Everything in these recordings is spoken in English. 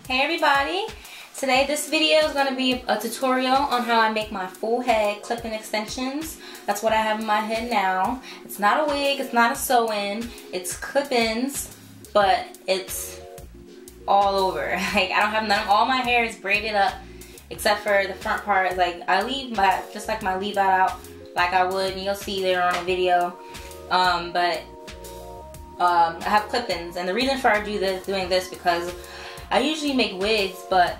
Hey everybody! Today this video is going to be a tutorial on how I make my full head clip-in extensions. That's what I have in my head now. It's not a wig, it's not a sew-in, it's clip-ins, but it's all over. Like I don't have none, all my hair is braided up except for the front part. Like I leave my, just like my leave out like I would, and you'll see later on in the video. I have clip-ins, and the reason for doing this because I usually make wigs, but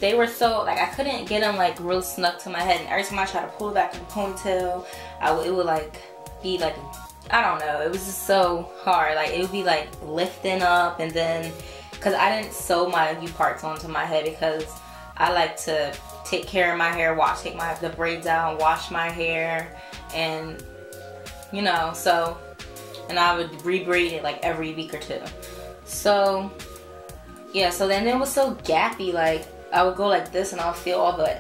they were so, like, I couldn't get them like real snug to my head, and every time I try to pull back in the ponytail, it would like be like, I don't know, it was just so hard. Like it would be like lifting up, and then because I didn't sew my U parts onto my head because I like to take care of my hair, take the braids out, wash my hair, and you know, so, and I would re-braid it like every week or two. So yeah, so then it was so gappy, like I would go like this and I'll feel all the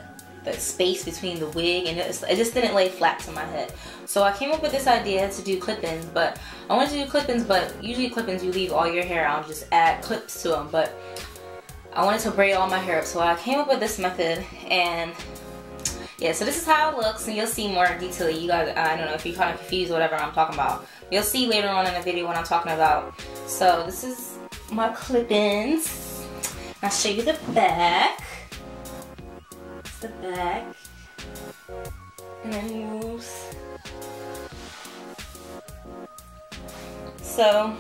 space between the wig, and it just didn't lay flat to my head. So I came up with this idea to do clip-ins, but I wanted to do clip-ins, but usually clip-ins you leave all your hair out and just add clips to them, but I wanted to braid all my hair up, so I came up with this method. And yeah, so this is how it looks, and you'll see more detail. You guys, I don't know if you're kind of confused whatever I'm talking about. You'll see later on in the video what I'm talking about. So this is my clip-ins. I'll show you the back. It's the back. And then moves. So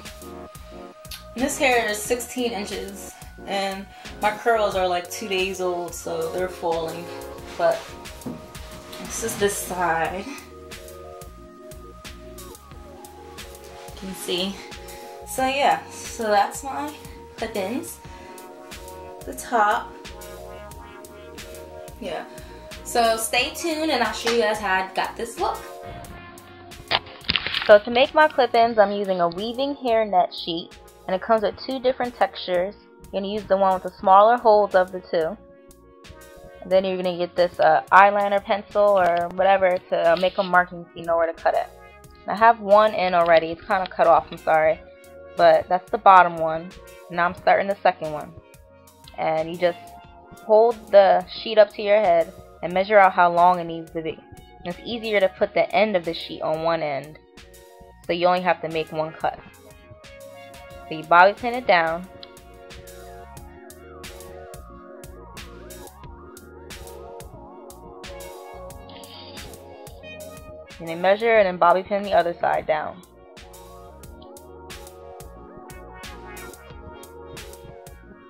this hair is 16 inches, and my curls are like 2 days old, so they're falling. But this is this side. You can see. So yeah, so that's my clip-ins. The top. Yeah. So stay tuned and I'll show you guys how I got this look. So to make my clip-ins, I'm using a weaving hair net sheet, and it comes with 2 different textures. You're going to use the one with the smaller holes of the 2. And then you're going to get this eyeliner pencil or whatever to make a marking so you know where to cut it. I have one in already. It's kind of cut off, I'm sorry. But that's the bottom one. Now I'm starting the second one. And you just hold the sheet up to your head and measure out how long it needs to be. And it's easier to put the end of the sheet on one end, so you only have to make one cut. So you bobby pin it down. And then measure and then bobby pin the other side down.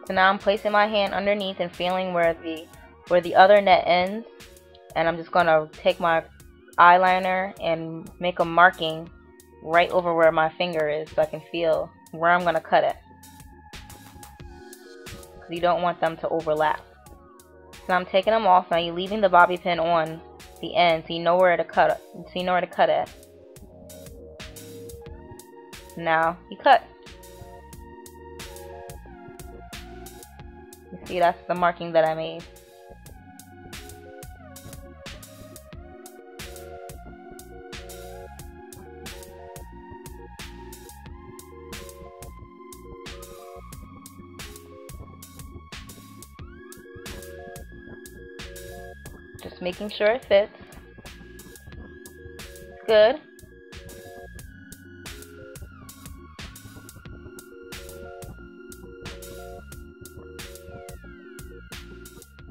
So now I'm placing my hand underneath and feeling where the other net ends, and I'm just gonna take my eyeliner and make a marking right over where my finger is so I can feel where I'm gonna cut it. Because you don't want them to overlap. So I'm taking them off. Now you're leaving the bobby pin on the end so you know where to cut it. So you know where to cut it. Now you cut. You see, that's the marking that I made. Just making sure it fits. Good.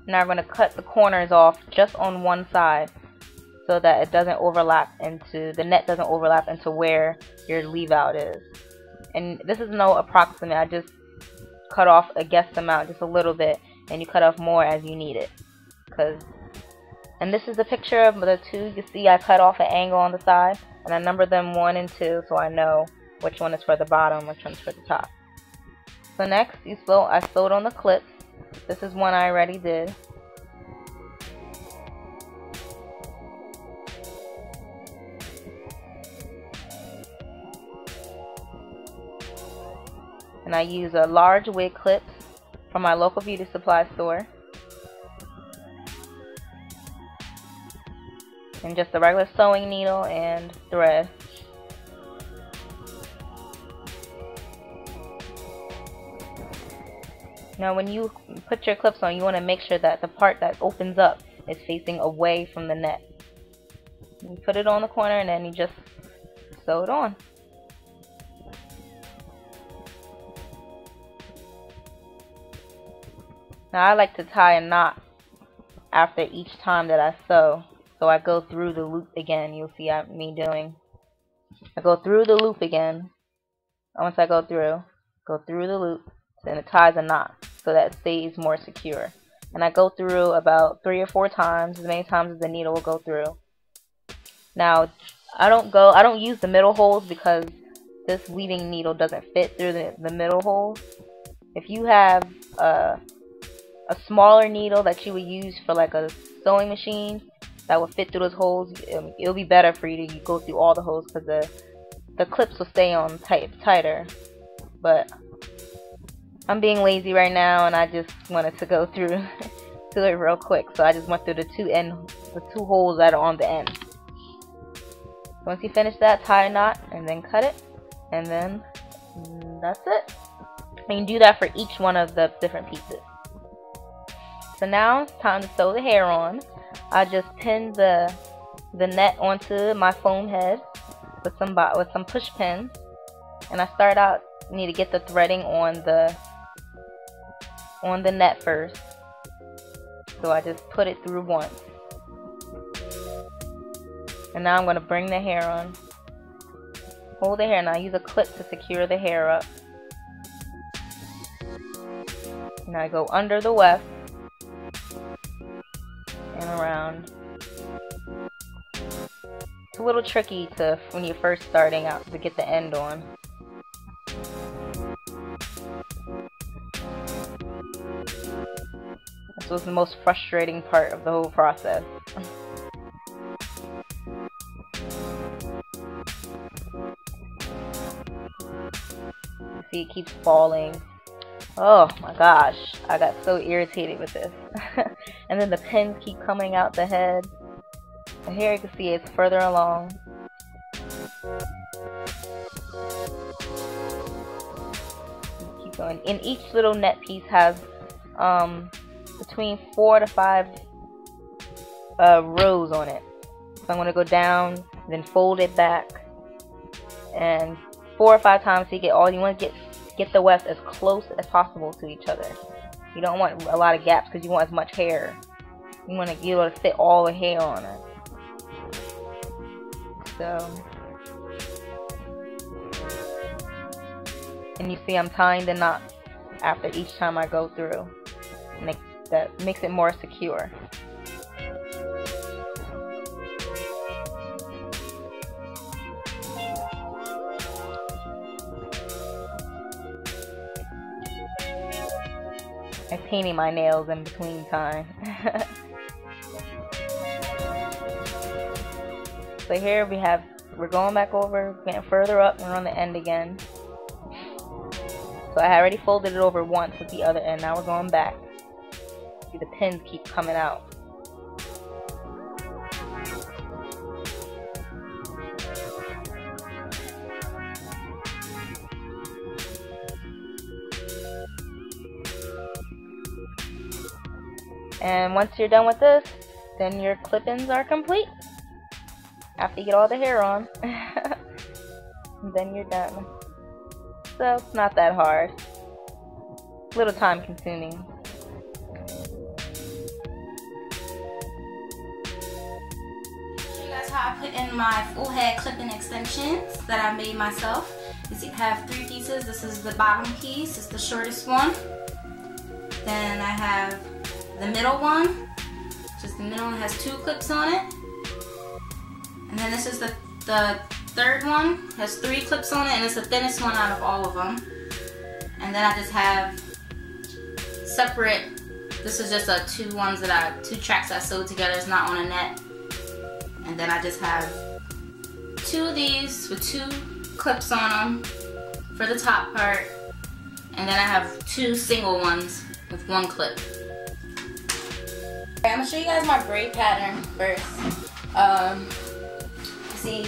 Now I'm going to cut the corners off just on one side so that it doesn't overlap into, the net doesn't overlap into where your leave out is. And this is no approximate, I just cut off a guess amount, just a little bit, and you cut off more as you need it. And this is the picture of the 2. You see I cut off an angle on the side, and I numbered them 1 and 2 so I know which one is for the bottom, which one is for the top. So next, I sewed on the clips. This is one I already did. And I use a large wig clip from my local beauty supply store. And just a regular sewing needle and thread. Now when you put your clips on, you want to make sure that the part that opens up is facing away from the net. You put it on the corner and then you just sew it on. Now I like to tie a knot after each time that I sew. So I go through the loop again. You'll see me doing. I go through the loop again. Once I go through the loop, then it ties a knot so that it stays more secure. And I go through about 3 or 4 times, as many times as the needle will go through. Now I don't use the middle holes because this weaving needle doesn't fit through the middle holes. If you have a smaller needle that you would use for like a sewing machine that will fit through those holes, it'll be better for you to go through all the holes because the clips will stay on tighter. But I'm being lazy right now and I just wanted to go through to it real quick, so I just went through the two holes that are on the end. Once you finish that, tie a knot and then cut it, and then that's it. And you do that for each one of the different pieces. So now it's time to sew the hair on. I just pinned the net onto my foam head with some push pins, and I start out, you need to get the threading on the net first. So I just put it through once. And now I'm going to bring the hair on. Hold the hair. Now use a clip to secure the hair up. Now I go under the weft and around. It's a little tricky when you're first starting out to get the end on. This was the most frustrating part of the whole process. See, it keeps falling. Oh my gosh, I got so irritated with this. And then the pins keep coming out the head. And here you can see it's further along. Keep going. And each little net piece has between 4 to 5 rows on it. So I'm going to go down, then fold it back, and 4 or 5 times so you want to get the wefts as close as possible to each other. You don't want a lot of gaps because you want as much hair. You want to be able to fit all the hair on it. So, and you see I'm tying the knot after each time I go through. That makes it more secure. I'm painting my nails in between time. So here we're going back over, getting further up, and we're on the end again. So I already folded it over once with the other end. Now we're going back. See, the pins keep coming out. And once you're done with this, then your clip-ins are complete. After you get all the hair on, then you're done. So it's not that hard. A little time consuming. Show you guys how I put in my full head clip-in extensions that I made myself. You see I have 3 pieces. This is the bottom piece. It's the shortest one. Then I have the middle one. Just the middle one has 2 clips on it. And then this is the third one. It has 3 clips on it, and it's the thinnest one out of all of them. And then I just have separate. This is just 2 tracks I sewed together. It's not on a net. And then I just have 2 of these with 2 clips on them for the top part. And then I have 2 single ones with 1 clip. I'm gonna show you guys my braid pattern first. See,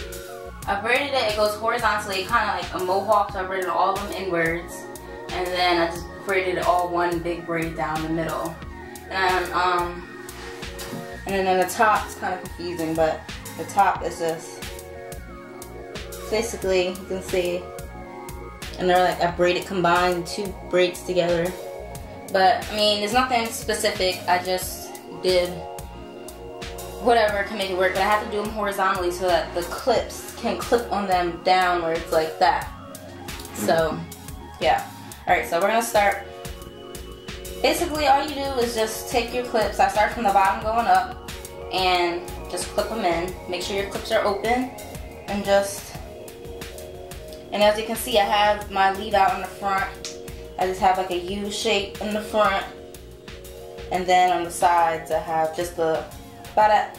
I braided it goes horizontally, kind of like a mohawk, so I braided all of them inwards. And then I just braided all one big braid down the middle. And then on the top, it's kind of confusing, but the top is just basically, you can see, and they're like I braided combined two braids together. But I mean, there's nothing specific. I just did whatever to make it work, but I have to do them horizontally so that the clips can clip on them down where it's like that. So yeah. Alright, so we're gonna start. Basically all you do is just take your clips. I start from the bottom going up and just clip them in. Make sure your clips are open and as you can see, I have my lead out in the front. I just have like a U shape in the front, and then on the sides I have just about a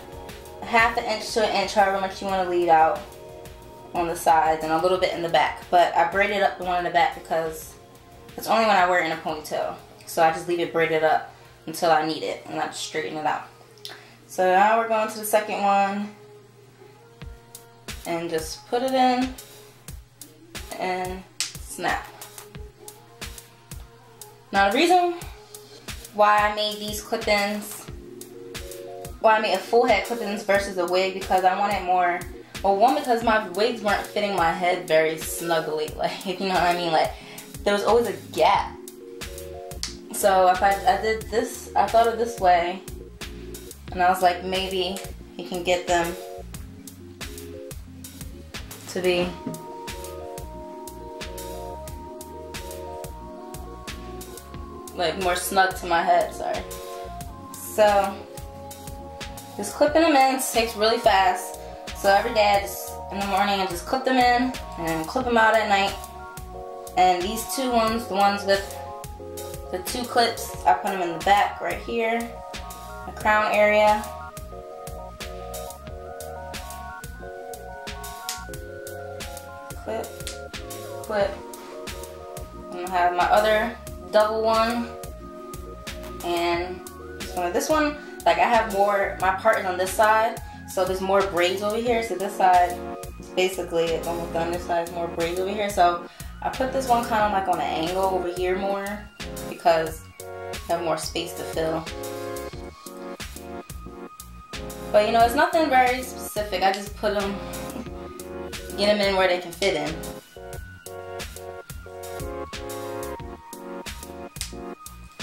half an inch to an inch, however much you want to lead out on the sides, and a little bit in the back. But I braided up the one in the back because it's only when I wear it in a ponytail. So I just leave it braided up until I need it, and I just straighten it out. So now we're going to the second one, and just put it in and snap. Now the reason why I made these clip-ins, why I made a full head clip-ins versus a wig, because I wanted more, well, one, because my wigs weren't fitting my head very snugly, like, you know what I mean, like there was always a gap. So if I did this, I thought of this way, and I was like, maybe you can get them to be like more snug to my head, sorry. So just clipping them in takes really fast. So every day I just, in the morning, I just clip them in and clip them out at night. And these two ones, the ones with the two clips, I put them in the back right here, the crown area. Clip, clip. And I have my other double one, and this one, like I have more, my part is on this side, so there's more braids over here. So this side, basically, it's almost done. This side is more braids over here. So I put this one kind of like on an angle over here more, because I have more space to fill. But you know, it's nothing very specific. I just put them, get them in where they can fit in.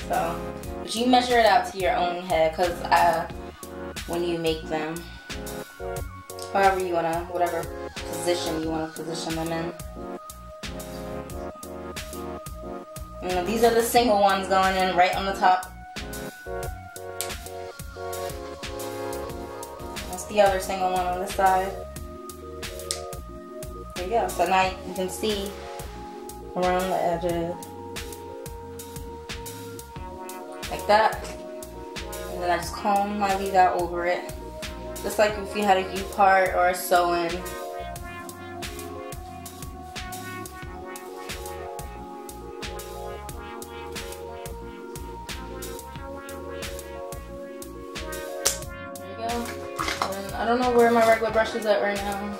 So, but you measure it out to your own head, because when you make them, however you want to, whatever position you want to position them in. You know, these are the single ones going in right on the top. That's the other single one on this side. There you go. So now you can see around the edges. Like that, and then I just comb my lead out over it, just like if you had a U-part or a sew-in. There you go. And I don't know where my regular brush is at right now.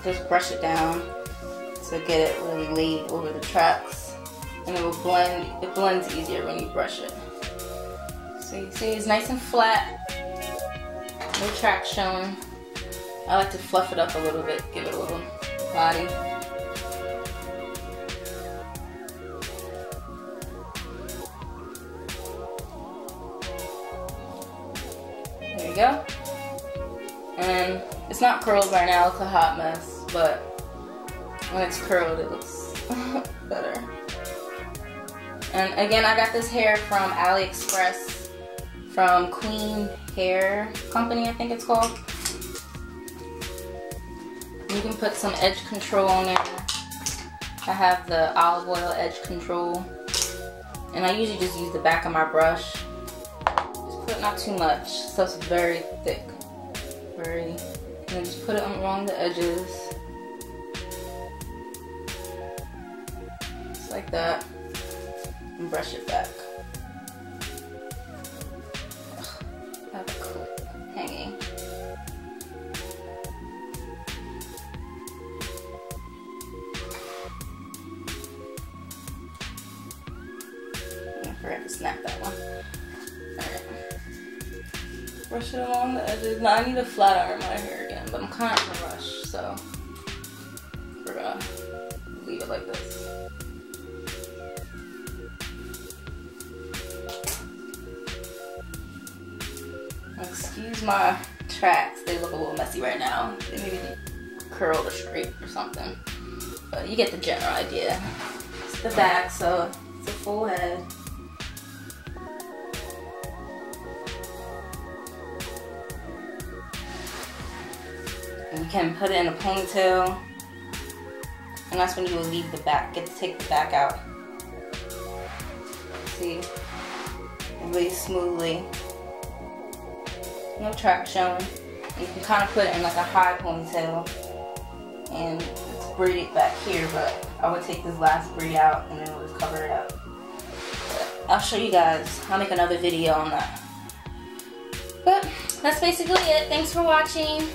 Just brush it down to get it really laid over the tracks. And it will blend, it blends easier when you brush it. So you see it's nice and flat, no tracks showing. I like to fluff it up a little bit, give it a little body. There you go. And it's not curled right now, it's a hot mess, but when it's curled it looks better. And again, I got this hair from AliExpress, from Queen Hair Company, I think it's called. You can put some edge control on there. I have the olive oil edge control, and I usually just use the back of my brush. Just put not too much, so it's very thick. And then just put it along the edges, just like that. And brush it back. I have a clip hanging. to snap that one. Alright. Brush it along the edges. Now I need to flat iron my hair again, but I'm kind of in a rush, so we're gonna leave it like this. Excuse my tracks, they look a little messy right now. They maybe need curled or straight or something. But you get the general idea. It's the back, so it's a full head. And you can put it in a ponytail. And that's when you will leave the back, get to take the back out. See? Really smoothly. No track showing. You can kind of put it in like a high ponytail. And it's braided back here, but I would take this last braid out and then we'll just cover it up. But I'll show you guys. I'll make another video on that. But that's basically it. Thanks for watching.